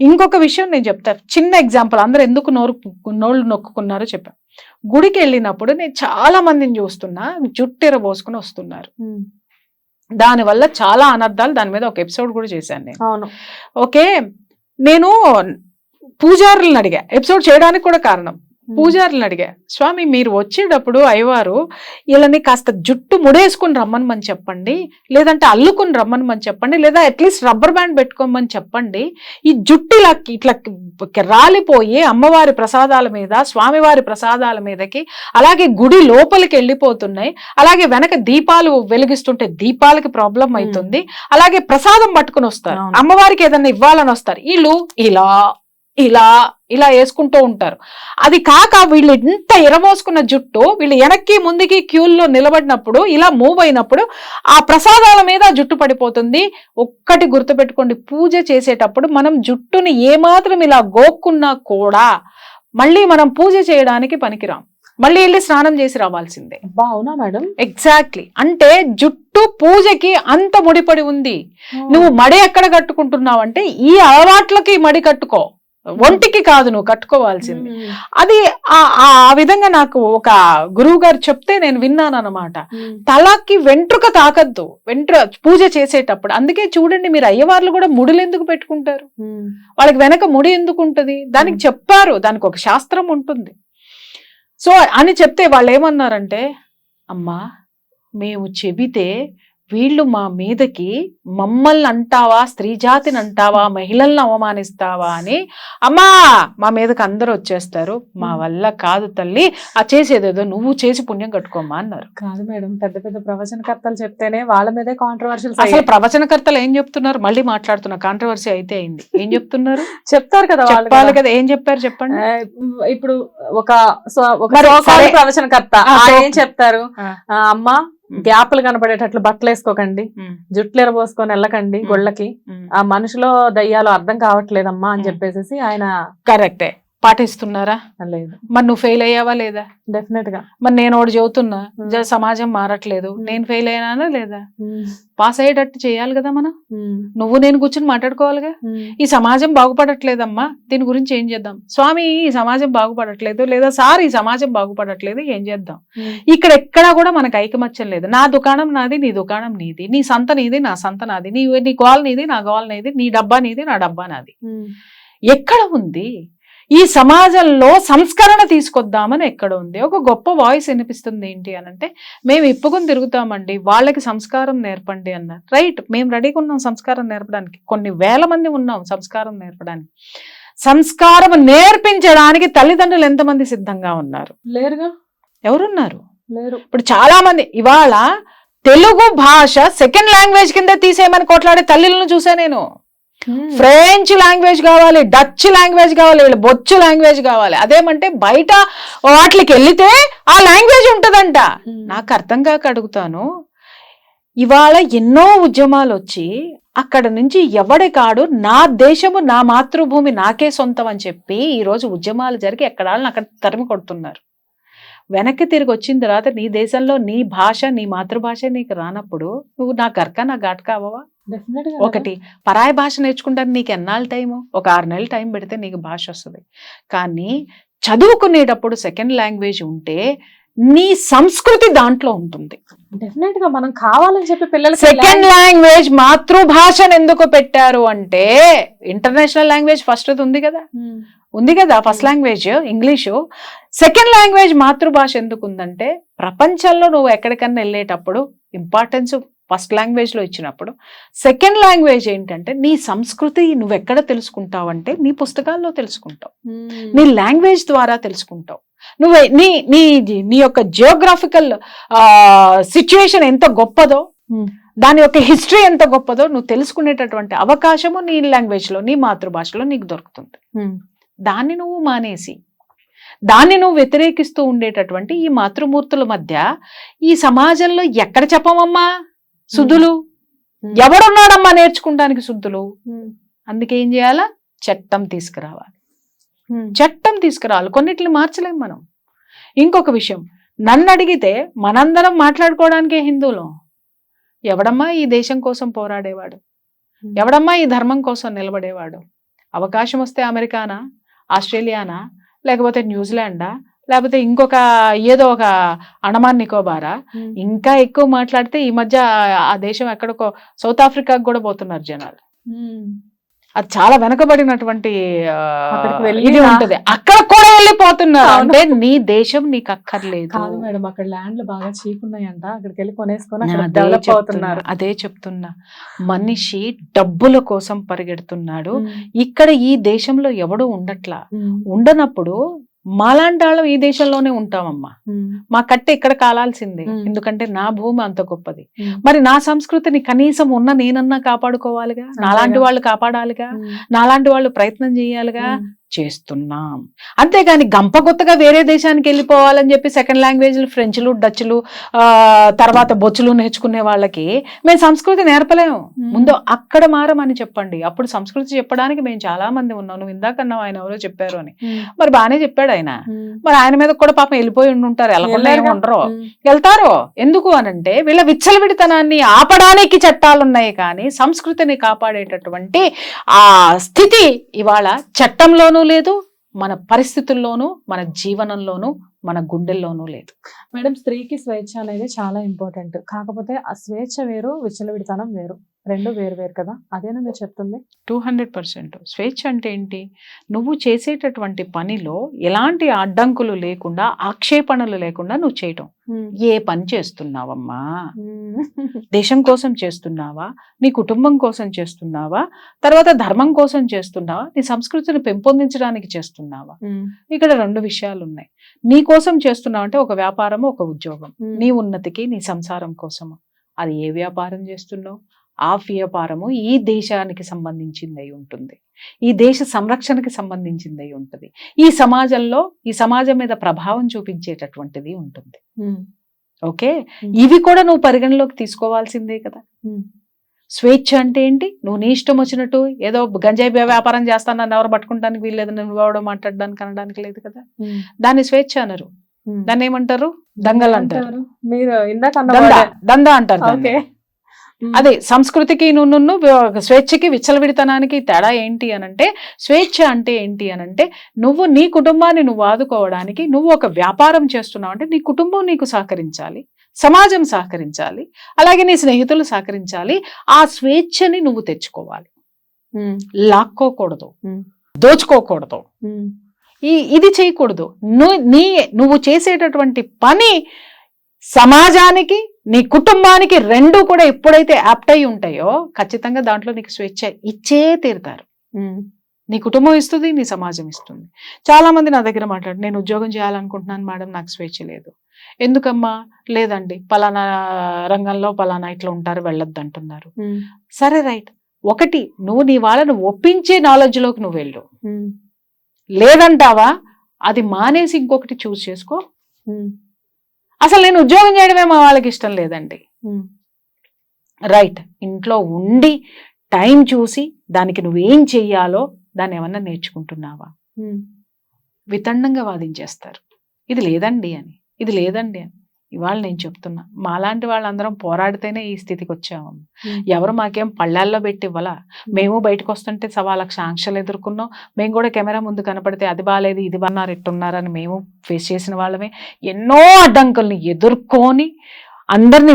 ఇంకొక విషయం నేను చెప్తా, చిన్న ఎగ్జాంపుల్, అందరూ ఎందుకు నోళ్ళు నొక్కున్నారో చెప్పా. గుడికి వెళ్ళినప్పుడు నేను చాలా మందిని చూస్తున్నా జుట్టెర పోసుకుని వస్తున్నారు. దానివల్ల చాలా అనర్థాలు, దాని మీద ఒక ఎపిసోడ్ కూడా చేశాను నేను. అవును. ఓకే, నేను పూజారులను అడిగా, ఎపిసోడ్ చేయడానికి కూడా కారణం పూజారులను అడిగా, స్వామి మీరు వచ్చేటప్పుడు అయ్యవారు వీళ్ళని కాస్త జుట్టు ముడేసుకుని రమ్మని చెప్పండి, లేదంటే అల్లుకుని రమ్మని చెప్పండి, లేదా అట్లీస్ట్ రబ్బర్ బ్యాండ్ పెట్టుకోమని చెప్పండి. ఈ జుట్టు ఇట్లా రాలిపోయి అమ్మవారి ప్రసాదాల మీద, స్వామివారి ప్రసాదాల మీదకి, అలాగే గుడి లోపలికి వెళ్ళిపోతున్నాయి, అలాగే వెనక దీపాలు వెలిగిస్తుంటే దీపాలకి ప్రాబ్లం అవుతుంది, అలాగే ప్రసాదం పట్టుకుని వస్తారు, అమ్మవారికి ఏదన్నా ఇవ్వాలని వస్తారు, వీళ్ళు ఇలా ఇలా ఇలా వేసుకుంటూ ఉంటారు. అది కాక వీళ్ళు ఇంత ఎరమోసుకున్న జుట్టు వీళ్ళు వెనక్కి ముందుకి క్యూల్లో నిలబడినప్పుడు ఇలా మూవ్ అయినప్పుడు ఆ ప్రసాదాల మీద జుట్టు పడిపోతుంది. ఒక్కటి గుర్తుపెట్టుకోండి, పూజ చేసేటప్పుడు మనం జుట్టుని ఏమాత్రం ఇలా గోక్కున్నా కూడా మళ్ళీ మనం పూజ చేయడానికి పనికిరాం, మళ్ళీ వెళ్ళి స్నానం చేసి రావాల్సిందే. అవునా మేడం? ఎగ్జాక్ట్లీ. అంటే జుట్టు పూజకి అంత ముడిపడి ఉంది. నువ్వు మడి ఎక్కడ కట్టుకుంటున్నావు అంటే ఈ అలవాట్లకి మడి కట్టుకో, ఒంటికి కాదు నువ్వు కట్టుకోవాల్సింది. అది ఆ విధంగా నాకు ఒక గురువు గారు చెప్తే నేను విన్నాను అనమాట. తలకి వెంట్రుక తాకద్దు పూజ చేసేటప్పుడు. అందుకే చూడండి, మీరు అయ్యవార్లు కూడా ముడులు ఎందుకు పెట్టుకుంటారు, వాళ్ళకి వెనక ముడి ఎందుకు ఉంటది, దానికి చెప్పారు, దానికి ఒక శాస్త్రం ఉంటుంది. సో అని చెప్తే వాళ్ళు ఏమన్నారంటే, అమ్మా మేము చెబితే వీళ్ళు మా మీదకి మమ్మల్ని అంటావా, స్త్రీ జాతిని అంటావా, మహిళల్ని అవమానిస్తావా అని అమ్మా మా మీదకి అందరూ వచ్చేస్తారు, మా వల్ల కాదు తల్లి, ఆ చేసేదేదో నువ్వు చేసి పుణ్యం కట్టుకోమ్మా అన్నారు. కాదు మేడం, పెద్ద పెద్ద ప్రవచనకర్తలు చెప్తేనే వాళ్ళ మీదే కాంట్రవర్షియల్. అసలు ప్రవచనకర్తలు ఏం చెప్తున్నారు, మళ్ళీ మాట్లాడుతున్నా, కాంట్రవర్సీ అయితే అయింది. ఏం చెప్తున్నారు చెప్తారు కదా, చెప్పాలి కదా, ఏం చెప్పారు చెప్పండి. ఇప్పుడు ఒక ప్రవచనకర్త ఏం చెప్తారు, అమ్మా గ్యాప్లు కనబడేటట్లు బట్టలు వేసుకోకండి, జుట్లు ఎరబోసుకొని వెళ్ళకండి గుళ్ళకి, ఆ మనుషులో దయ్యాలు అర్థం కావట్లేదమ్మా అని చెప్పేసి ఆయన. కరెక్టే, పాటిస్తున్నారా? లేదు. మరి నువ్వు ఫెయిల్ అయ్యావా లేదా? డెఫినెట్ గా. మరి నేను ఒకటి చెబుతున్నా, సమాజం మారట్లేదు, నేను ఫెయిల్ అయినానా లేదా? పాస్ అయ్యేటట్టు చేయాలి కదా మనం. నువ్వు నేను కూర్చొని మాట్లాడుకోవాలిగా. ఈ సమాజం బాగుపడట్లేదమ్మా, దీని గురించి ఏం చేద్దాం? స్వామి ఈ సమాజం బాగుపడట్లేదు, లేదా సార్ ఈ సమాజం బాగుపడట్లేదు, ఏం చేద్దాం? ఇక్కడ ఎక్కడా కూడా మనకు ఐకమత్యం లేదు. నా దుకాణం నాది, నీ దుకాణం నీది, నీ సంత నీది, నా సంత నాది, నీ గోల్ నీది, నా గోల్ నీది, నీ డబ్బా నీది, నా డబ్బా నాది. ఎక్కడ ఉంది ఈ సమాజంలో సంస్కరణ తీసుకొద్దామని? ఎక్కడ ఉంది? ఒక గొప్ప వాయిస్ వినిపిస్తుంది. ఏంటి అనంటే, మేము ఇప్పుకొని తిరుగుతామండి, వాళ్ళకి సంస్కారం నేర్పండి అన్నారు. రైట్, మేము రెడీగా ఉన్నాం సంస్కారం నేర్పడానికి, కొన్ని వేల మంది ఉన్నాం సంస్కారం నేర్పడానికి. సంస్కారం నేర్పించడానికి తల్లిదండ్రులు ఎంతమంది సిద్ధంగా ఉన్నారు? లేరుగా. ఎవరున్నారు? లేరు. ఇప్పుడు చాలా మంది ఇవాళ తెలుగు భాష సెకండ్ లాంగ్వేజ్ కింద తీసేయమని కొట్లాడే తల్లిలను చూసా నేను. ఫ్రెంచ్ లాంగ్వేజ్ కావాలి, డచ్ లాంగ్వేజ్ కావాలి, వీళ్ళు బొచ్చు లాంగ్వేజ్ కావాలి. అదేమంటే బయట వాటికి వెళితే ఆ లాంగ్వేజ్ ఉంటదంట. నాకు అర్థం కాక అడుగుతాను, ఇవాళ ఎన్నో ఉద్యమాలు వచ్చి అక్కడ నుంచి ఎవడి కాడు నా దేశము నా మాతృభూమి నాకే సొంతం అని చెప్పి ఈరోజు ఉద్యమాలు జరిగి ఎక్కడ అక్కడ తరిమి కొడుతున్నారు. వెనక్కి తిరిగి వచ్చిన తర్వాత నీ దేశంలో నీ భాష, నీ మాతృభాష నీకు రానప్పుడు నువ్వు నా గర్క నా ఘాట్కా అవ్వవా? ఒకటి, పరాయి భాష నేర్చుకుంటాను నీకు ఎన్నాళ్ళ టైము? ఒక 6 నెలల టైం పెడితే నీకు భాష వస్తుంది. కానీ చదువుకునేటప్పుడు సెకండ్ లాంగ్వేజ్ ఉంటే నీ సంస్కృతి దాంట్లో ఉంటుంది. డెఫినెట్ గా మనం కావాలని చెప్పి పిల్లలు సెకండ్ లాంగ్వేజ్ మాతృభాషను ఎందుకు పెట్టారు అంటే, ఇంటర్నేషనల్ లాంగ్వేజ్ ఫస్ట్ ఉంది కదా, first language English. Second language మాతృభాష ఎందుకు ఉందంటే, ప్రపంచంలో నువ్వు ఎక్కడికన్నా వెళ్ళేటప్పుడు ఇంపార్టెన్స్ ఫస్ట్ లాంగ్వేజ్ లో ఇచ్చినప్పుడు, సెకండ్ లాంగ్వేజ్ ఏంటంటే నీ సంస్కృతి నువ్వు ఎక్కడ తెలుసుకుంటావు అంటే నీ పుస్తకాల్లో తెలుసుకుంటావు, నీ లాంగ్వేజ్ ద్వారా తెలుసుకుంటావు. నువ్వు నీ యొక్క జియోగ్రాఫికల్ సిచ్యువేషన్ ఎంత గొప్పదో, దాని యొక్క హిస్టరీ ఎంత గొప్పదో నువ్వు తెలుసుకునేటటువంటి అవకాశము నీ లాంగ్వేజ్ లో, నీ మాతృభాషలో నీకు దొరుకుతుంది. దాన్ని నువ్వు మానేసి దాన్ని నువ్వు వ్యతిరేకిస్తూ ఉండేటటువంటి ఈ మాతృమూర్తుల మధ్య ఈ సమాజంలో ఎక్కడ చెప్పమమ్మా శుద్ధులు? ఎవడున్నాడమ్మా నేర్చుకుంటానికి శుద్ధులు? అందుకే ఏం చేయాలా? చట్టం తీసుకురావాలి. కొన్నిటిని మార్చలేం మనం. ఇంకొక విషయం, నన్ను అడిగితే మనందరం మాట్లాడుకోవడానికే హిందువులు. ఎవడమ్మా ఈ దేశం కోసం పోరాడేవాడు? ఎవడమ్మా ఈ ధర్మం కోసం నిలబడేవాడు? అవకాశం వస్తే అమెరికానా, ఆస్ట్రేలియానా, లేకపోతే న్యూజిలాండా, లేకపోతే ఇంకొక ఏదో ఒక అండమాన్ నికోబారా. ఇంకా ఎక్కువ మాట్లాడితే ఈ మధ్య ఆ దేశం ఎక్కడికో సౌత్ ఆఫ్రికాకి కూడా పోతున్నారు జనాలు. అది చాలా వెనకబడినటువంటి ఇది ఉంటది, అక్కడ కూడా వెళ్ళిపోతున్నారు. అంటే నీ దేశం నీకు అక్కర్లేదు. కాదు మేడం, అక్కడ ల్యాండ్లు బాగా చీప్ ఉన్నాయంట, అక్కడికి వెళ్ళి కొనేసుకొని డెవలప్ అవుతున్నారు. అదే చెప్తున్నా, మనిషి డబ్బుల కోసం పరిగెడుతున్నాడు. ఇక్కడ ఈ దేశంలో ఎవడు ఉండట్లా. ఉండనప్పుడు మాలాంటి వాళ్ళం ఈ దేశంలోనే ఉంటామమ్మా. మా కట్టె ఇక్కడ కాలాల్సిందే, ఎందుకంటే నా భూమి అంత గొప్పది. మరి నా సంస్కృతిని కనీసం ఉన్న నేనన్నా కాపాడుకోవాలిగా, నాలాంటి వాళ్ళు కాపాడాలిగా, నాలాంటి వాళ్ళు ప్రయత్నం చేయాలిగా. చేస్తున్నాం. అంతేగాని గంపగొత్తగా వేరే దేశానికి వెళ్ళిపోవాలని చెప్పి సెకండ్ లాంగ్వేజ్లు ఫ్రెంచ్లు, డచ్లు, తర్వాత బొచ్చులు నేర్చుకునే వాళ్ళకి మేము సంస్కృతి నేర్పలేము. ముందు అక్కడ మారమని చెప్పండి, అప్పుడు సంస్కృతి చెప్పడానికి మేము చాలా మంది ఉన్నాం. నువ్వు ఇందాకన్నా ఆయన ఎవరో చెప్పారు అని, మరి బాగానే చెప్పాడు ఆయన. మరి ఆయన మీద కూడా పాపం వెళ్ళిపోయి ఉంటారు, వెళ్ళకుండా ఉండరు, వెళ్తారు. ఎందుకు అనంటే వీళ్ళ విచ్చలవిడితనాన్ని ఆపడానికి చట్టాలున్నాయి, కానీ సంస్కృతిని కాపాడేటటువంటి ఆ స్థితి ఇవాళ చట్టంలోనూ లేదు, మన పరిస్థితుల్లోనూ, మన జీవనంలోనూ, మన గుండెల్లోనూ లేదు. మేడం, స్త్రీకి స్వేచ్ఛ అనేది చాలా ఇంపార్టెంట్. కాకపోతే ఆ స్వేచ్ఛ వేరు, విచ్చలవిడితనం వేరు, రెండు వేరు వేరు కదా, అదేనా మీరు చెప్తుంది? 200%. స్వేచ్ఛ అంటే ఏంటి? నువ్వు చేసేటటువంటి పనిలో ఎలాంటి అడ్డంకులు లేకుండా, ఆక్షేపణలు లేకుండా నువ్వు చేయటం. ఏ పని చేస్తున్నావమ్మా? దేశం కోసం చేస్తున్నావా, నీ కుటుంబం కోసం చేస్తున్నావా, తర్వాత ధర్మం కోసం చేస్తున్నావా, నీ సంస్కృతిని పెంపొందించడానికి చేస్తున్నావా? ఇక్కడ రెండు విషయాలు ఉన్నాయి. నీ కోసం చేస్తున్నావు అంటే ఒక వ్యాపారము, ఒక ఉద్యోగం, నీ ఉన్నతికి, నీ సంసారం కోసము. అది ఏ వ్యాపారం చేస్తున్నావు, ఆ వ్యాపారము ఈ దేశానికి సంబంధించింది అయి ఉంటుంది, ఈ దేశ సంరక్షణకి సంబంధించింది అయి ఉంటుంది, ఈ సమాజంలో, ఈ సమాజం మీద ప్రభావం చూపించేటటువంటిది ఉంటుంది. ఓకే, ఇవి కూడా నువ్వు పరిగణలోకి తీసుకోవాల్సిందే కదా. స్వేచ్ఛ అంటే ఏంటి? నువ్వు నీ ఇష్టం వచ్చినట్టు ఏదో గంజాయి వ్యాపారం చేస్తాను, నన్ను ఎవరు పట్టుకుంటానికి వీల్లేదు, నువ్వు ఎవడో మాట్లాడడానికి అనడానికి లేదు కదా. దాన్ని స్వేచ్ఛ అనరు, దాన్ని ఏమంటారు? దంగల్ అంటారు, మీరు ఇందాక దందా అంటారు. అదే సంస్కృతికి నువ్వు స్వేచ్ఛకి, విచ్చలవిడితనానికి తేడా ఏంటి అనంటే, స్వేచ్ఛ అంటే ఏంటి అనంటే నువ్వు నీ కుటుంబాన్ని నువ్వు ఆదుకోవడానికి నువ్వు ఒక వ్యాపారం చేస్తున్నావు అంటే నీ కుటుంబం నీకు సహకరించాలి, సమాజం సహకరించాలి, అలాగే నీ స్నేహితులు సహకరించాలి. ఆ స్వేచ్ఛని నువ్వు తెచ్చుకోవాలి, లాక్కోకూడదు, దోచుకోకూడదు, ఇది చేయకూడదు. నువ్వు చేసేటటువంటి పని సమాజానికి, నీ కుటుంబానికి రెండు కూడా ఎప్పుడైతే యాప్ట్ అయి ఉంటాయో ఖచ్చితంగా దాంట్లో నీకు స్వేచ్ఛ ఇచ్చే తీరుతారు. నీ కుటుంబం ఇస్తుంది, నీ సమాజం ఇస్తుంది. చాలా మంది నా దగ్గర మాట్లాడు, నేను ఉద్యోగం చేయాలనుకుంటున్నాను మేడం, నాకు స్వేచ్ఛ లేదు. ఎందుకమ్మా? లేదండి, పలానా రంగంలో పలానా ఇట్లా ఉంటారు, వెళ్ళొద్దు అంటున్నారు. సరే రైట్, ఒకటి నువ్వు నీ వాళ్ళను ఒప్పించే నాలెడ్జ్ లోకి నువ్వు వెళ్ళు. లేదంటావా? అది మానేసి ఇంకొకటి చూస్ చేసుకో. అసలు నేను ఉద్యోగం చేయడమే మా వాళ్ళకి ఇష్టం లేదండి, రైట్, ఇంట్లో ఉండి టైం చూసి దానికి నువ్వేం చెయ్యాలో దాన్ని ఏమన్నా నేర్చుకుంటున్నావా? వితండంగా వాదించేస్తారు, ఇది లేదండి అని, ఇది లేదండి అని. ఇవాళ నేను చెప్తున్నా, మాలాంటి వాళ్ళందరం పోరాడితేనే ఈ స్థితికి వచ్చాము. ఎవరు మాకేం పళ్ళాల్లో పెట్టి ఇవ్వాలా? మేము బయటకు వస్తుంటే 1,00,000 ఆంక్షలు ఎదుర్కొన్నాం. మేము కూడా కెమెరా ముందు కనపడితే అది బాగాలేదు, ఇది బాగున్నారు, ఎట్టున్నారని మేము ఫేస్ చేసిన వాళ్ళమే. ఎన్నో అడ్డంకుల్ని ఎదుర్కొని అందరినీ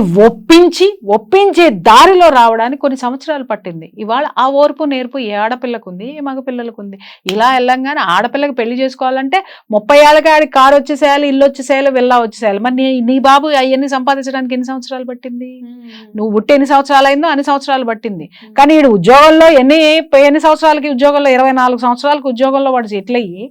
ఒప్పించే దారిలో రావడానికి కొన్ని సంవత్సరాలు పట్టింది. ఇవాళ ఆ ఓర్పు నేర్పు ఏ ఆడపిల్లకు ఉంది, ఏ మగపిల్లలకు ఉంది? ఇలా వెళ్ళంగానే ఆడపిల్లకి పెళ్లి చేసుకోవాలంటే 30 ఏళ్ళకి ఆడికి కారు వచ్చేసేయాలి, ఇల్లు వచ్చేసేయాలి, వెళ్ళా వచ్చేసేయాలి. మరి నీ బాబు అవన్నీ సంపాదించడానికి ఎన్ని సంవత్సరాలు పట్టింది? నువ్వు పుట్టి ఎన్ని సంవత్సరాలు అయిందో అన్ని సంవత్సరాలు పట్టింది. కానీ ఈడు ఉద్యోగంలో ఎన్ని సంవత్సరాలకి ఉద్యోగంలో 24 సంవత్సరాలకు ఉద్యోగంలో వాడు సెటిల్ అయ్యి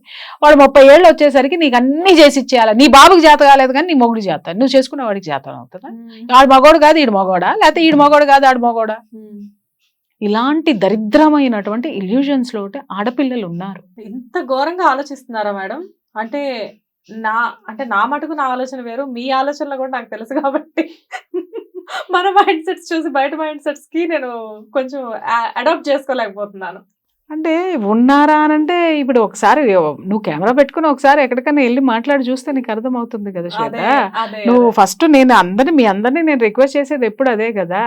వాడు 30 ఏళ్ళు వచ్చేసరికి నీకు అన్ని చేసి ఇచ్చేయాలి. నీ బాబుకి చేత కాలేదు కానీ నీ మొగుడు చేత, నువ్వు చేసుకునే వాడికి చేత అవుతుందా? ఆడు మగోడు కాదు ఈడు మగోడా, లేకపోతే ఈడు మగోడు కాదు ఆడు మగోడా? ఇలాంటి దరిద్రమైనటువంటి ఇల్యూజన్స్ లో ఆడపిల్లలు ఉన్నారు. ఇంత ఘోరంగా ఆలోచిస్తున్నారా మేడం? అంటే నా మటుకు నా ఆలోచన వేరు, మీ ఆలోచనలు కూడా నాకు తెలుసు కాబట్టి మన మైండ్ సెట్స్ చూసి బయట మైండ్ సెట్స్ కి నేను కొంచెం అడాప్ట్ చేసుకోలేకపోతున్నాను. అంటే ఉన్నారా అని అంటే ఇప్పుడు ఒకసారి నువ్వు కెమెరా పెట్టుకుని ఒకసారి ఎక్కడికైనా వెళ్ళి మాట్లాడి చూస్తే నీకు అర్థం అవుతుంది కదా శ్వేత. నువ్వు ఫస్ట్ నేను మీ అందరినీ నేను రిక్వెస్ట్ చేసేది ఎప్పుడు అదే కదా,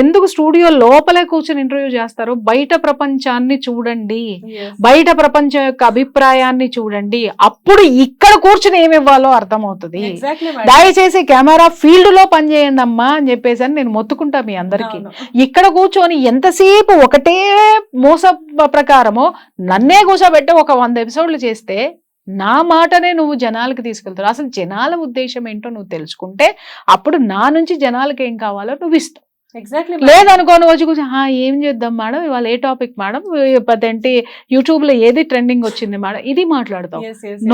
ఎందుకు స్టూడియో లోపలే కూర్చొని ఇంటర్వ్యూ చేస్తారు? బయట ప్రపంచాన్ని చూడండి, బయట ప్రపంచం యొక్క అభిప్రాయాన్ని చూడండి, అప్పుడు ఇక్కడ కూర్చొని ఏమి ఇవ్వాలో అర్థమవుతుంది. దయచేసి కెమెరా ఫీల్డ్ లో పనిచేయండి అమ్మా అని చెప్పేసి అని నేను మొత్తుకుంటా మీ అందరికి. ఇక్కడ కూర్చొని ఎంతసేపు ఒకటే మోస ప్రకారము నన్నే కూర్చోబెట్టి ఒక 100 ఎపిసోడ్లు చేస్తే నా మాటనే నువ్వు జనాలకి తీసుకెళ్తావు. అసలు జనాల ఉద్దేశం ఏంటో నువ్వు తెలుసుకుంటే అప్పుడు నా నుంచి జనాలకి ఏం కావాలో నువ్వు ఇస్తావు. లేదనుకో నువ్వు వచ్చి కూర్చో ఏం చేద్దాం మేడం, ఇవాళ ఏ టాపిక్ మేడం, ఏంటి యూట్యూబ్ లో ఏది ట్రెండింగ్ వచ్చింది మేడం, ఇది మాట్లాడతావు.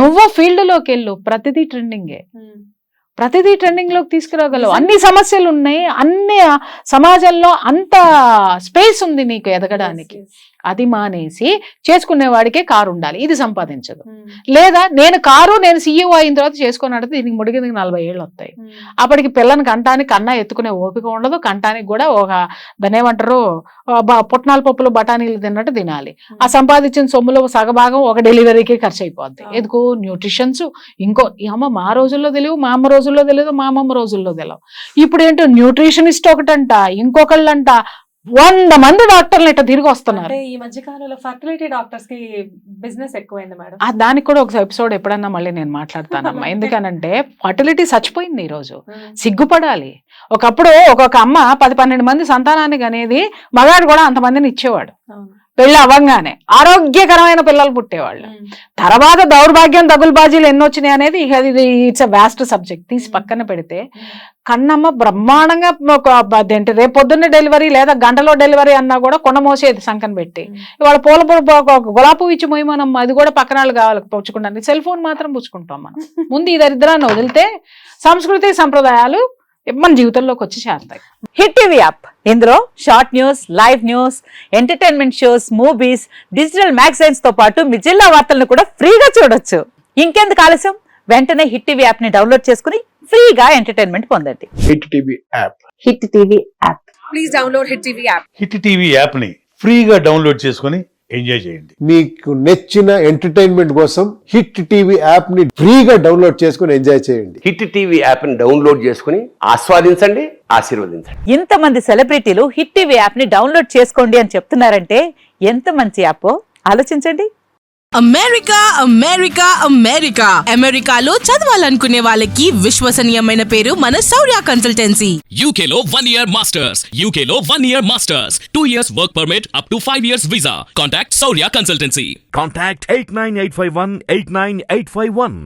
నువ్వు ఫీల్డ్ లోకి వెళ్ళు, ప్రతిదీ ట్రెండింగే, ప్రతిదీ ట్రెండింగ్ లోకి తీసుకురాగలవు. అన్ని సమస్యలు ఉన్నాయి, అన్ని సమాజంలో అంత స్పేస్ ఉంది నీకు ఎదగడానికి. అది మానేసి చేసుకునేవాడికే కారు ఉండాలి, ఇది సంపాదించదు. లేదా నేను సీఈఓ అయిన తర్వాత చేసుకున్నాడు, దీనికి ముడికి 40 ఏళ్ళు వస్తాయి. అప్పటికి పిల్లని కంటానికి కన్నా ఎత్తుకునే ఓపిక ఉండదు, కంటానికి కూడా దాన్ని ఏమంటారు పుట్నాల పప్పులు బఠానీలు తిన్నట్టు తినాలి. ఆ సంపాదించిన సొమ్ములో సగభాగం ఒక డెలివరీకి ఖర్చు అయిపోద్ది. ఎందుకు? న్యూట్రిషన్స్. మా రోజుల్లో తెలియదు, మా అమ్మ రోజుల్లో తెలియదు, మా అమ్మమ్మ రోజుల్లో తెలియదు. ఇప్పుడు ఏంటో న్యూట్రిషనిస్ట్ ఒకటంట, ఇంకొకళ్ళంట, 100 మంది డాక్టర్లు ఇట్లా తిరిగి వస్తున్నారు. ఈ మధ్య కాలంలో ఫర్టిలిటీ డాక్టర్స్ కి బిజినెస్ ఎక్కువైంది మేడం. దానికి కూడా ఒక ఎపిసోడ్ ఎప్పుడన్నా మళ్ళీ నేను మాట్లాడతానమ్మా. ఎందుకనంటే ఫర్టిలిటీ చచ్చిపోయింది ఈ రోజు, సిగ్గుపడాలి. ఒకప్పుడు ఒక్కొక్క అమ్మ 10-12 మంది సంతానానికి అనేది, మగాడు కూడా అంతమందిని ఇచ్చేవాడు. పెళ్లి అవ్వగానే ఆరోగ్యకరమైన పిల్లలు పుట్టేవాళ్ళు. తర్వాత దౌర్భాగ్యం దగులుబాజీలు ఎన్ని వచ్చినాయి అనేది ఇట్స్ ఎ వాస్ట్ సబ్జెక్ట్, తీసి పక్కన పెడితే కన్నమ్మ బ్రహ్మాండంగా రేపు పొద్దున్న డెలివరీ లేదా గంటలో డెలివరీ అన్నా కూడా కొండ మోసేది సంకన పెట్టి. ఇవాళ గులాబీ ఇచ్చి మోయమనమ్మ, అది కూడా పక్కన వాళ్ళు కావాలి పుచ్చుకుంటాను. సెల్ ఫోన్ మాత్రం పుచ్చుకుంటాం మనం. ముందు ఈ దరిద్రాన్ని వదిలితే సంస్కృతి సంప్రదాయాలు మన జీవితంలోకి వచ్చి చేస్తాయి. హిట్ టీవీ యాప్, ఇందులో short news, live news, entertainment shows, movies, digital magazines తో పాటు మీ జిల్లా వార్తలను కూడా ఫ్రీగా చూడొచ్చు. ఇంకెందుకు ఆలస్యం, వెంటనే హిట్ టీవీ యాప్ ని డౌన్లోడ్ చేసుకుని ఫ్రీగా ఎంటర్టైన్మెంట్ పొందండి. Hit TV app, hit TV app, please download hit TV app. Hit TV app ని ఫ్రీగా డౌన్లోడ్ చేసుకుని ఎంజాయ్ చేయండి. మీకు నచ్చిన ఎంటర్టైన్మెంట్ కోసం హిట్ టీవీ యాప్ ని ఫ్రీగా డౌన్లోడ్ చేసుకుని ఎంజాయ్ చేయండి. హిట్ టీవీ యాప్ ని డౌన్లోడ్ చేసుకుని ఆస్వాదించండి, ఆశీర్వదించండి. ఇంతమంది సెలబ్రిటీలు హిట్ టీవీ యాప్ ని డౌన్లోడ్ చేసుకోండి అని చెప్తున్నారంటే ఎంత మంచి యాప్ ఆలోచించండి. అమెరికా అమెరికా అమెరికా అమెరికాలో చదవాలనుకునే వాళ్ళకి విశ్వసనీయమైన పేరు మన శౌర్య కన్సల్టెన్సీ. UK లో 1 year masters, UK లో 1 year masters, 2 years work permit up to 5 years visa. Contact Saurya Consultancy. Contact 89851 89851.